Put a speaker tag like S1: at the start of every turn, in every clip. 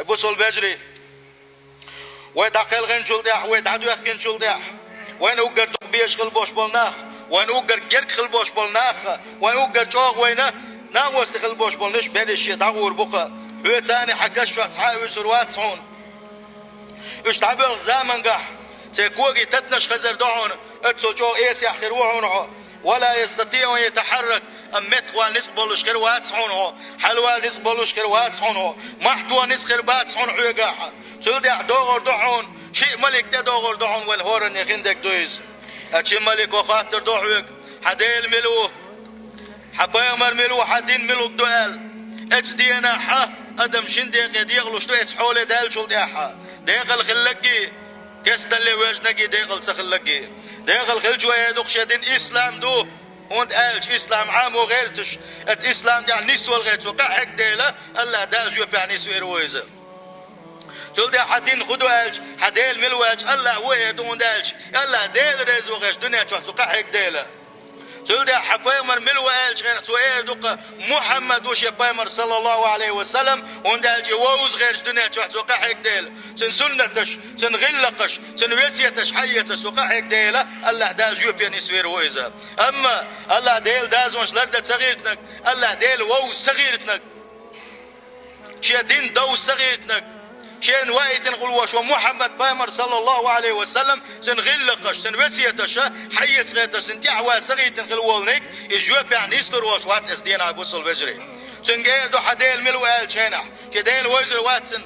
S1: بوصل بجري ويدعقل غن شلدح ويدعدو يخكن شلدح وين وقر بيش خلبوش بالناخ وين وقر جرك خلبوش بالناخ وين وقر شوق وينه ناوست خلبوش بالنش بدش يدعور بقى هو ثاني حكش شو تحاول سروات صون إيش تعبير زمن قح تكوجي تتنش خزر دعون اتسجوا إيس يحخروعونه ولا يستطيع أن يتحرك أمت ونسبلوش خروات صونه حلوة نسبلوش خروات صونه محتوى نسخر بات صون عيقاحة سودع دوغر دعون شيء ملك تدوغر دعون والهورن يخندك دويز أشي ملك وخاطر دعوك حديل ملوه حبايمر ملوه حدين ملوك دوال اتس دينا حا أدم شندق يديغلوش دو اتس حولي دال شول ديحا ديغل خلقي كستن لي وجنقي ديغل سخلقي ديغل خلجوا يدوق شدين إسلام دو وانت قالش إسلام عام وغيرتش ات إسلام دي عن نسوى الغيرت وقع هيك ديلا الله دال جو بيع نسوى رويزة تقول دي حدين خدو قالش حديل ملواج الله ويه دون دالش الله ديل ريز وغيش دنيا توقع هيك ديلا تقول دي حبايمر ملوى قالش غير سوير دوق محمد وش بايمر صلى الله عليه وسلم وندالج ووز غيرش دنيا توقع هيك ديلا سن سنتش سن غلقش سن وسيتش حيتش وقع هيك ديلا الله دال جو بيع نسوى رويزة أما الله ديل دازونش لردة صغيرتنك الله ديل ووز صغيرتنك شي دين دو صغيرتنك شين وايت نقول شو محمد بايمر صلى الله عليه وسلم سن غلقش سن وسيتش حيت غيتش سن دعوة صغيرت نقولنك يجوا يعني يستر واش وات اسدين ابو الوجري سن غير دو حديل ملو قال شينح كديل وزر واتسن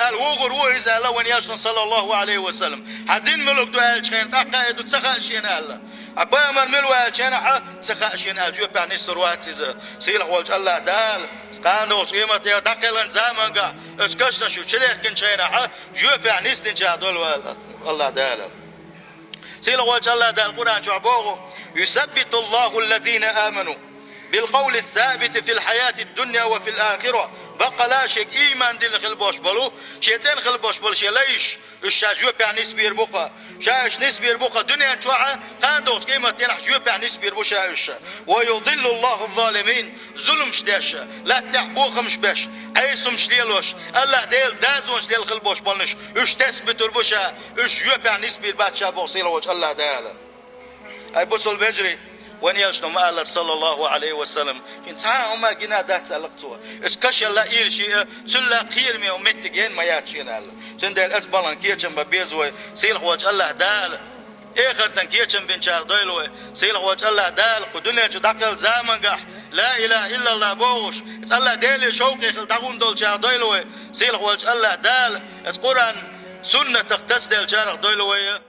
S1: الوغر ويز الله وين يشن صلى الله عليه وسلم حدين ملوك دو قال شين تقايد وتسخا شين الله أبايمر ملو قال شينح تسخا شين اجوا يعني يستر واتز سيلح والج الله دال قانو قيمه يا دقلن زمانغا اسكشنا شو شليح كن شينح جو يعني يستن جادول الله دال سيلح والج الله دال القران شعبوه يثبت الله الذين آمنوا بالقول الثابت في الحياة الدنيا وفي الآخرة بقى لا شيء إيمان دل خلبوش بلو شيتين خلبوش بل شليش الشاجوب يعني نسبير بقى شاش نسبير بقى دنيا شوعة خاندوت قيمة ينح جوب يعني نسبير بشاش ويضل الله الظالمين ظلم شداش لا تحبوخ مش باش عيسو مش ليلوش الله ديل دازونش ديل خلبوش بلنش اش تثبت البشا اش جوب يعني نسبير باتشا بوصيله وجه الله دالا اي بوصل بجري وين يلشتم مالر صلى الله عليه وسلم كنت هما جنا دات سلقتوا اسكش الله يرشي سلا قيرمي ومتجين ما ياتشين الله سندل اسبلان كيتشم ببيزوي سيل وجه الله دال اخر تنكيتشم بن شار دويلوي سيل وجه الله دال قدنيا دقل زمن قح لا اله الا الله بوش الله ديل شوقي خلتقون دول شار دويلوي سيل وجه الله دال القران سنه تختص دل شار دويلوي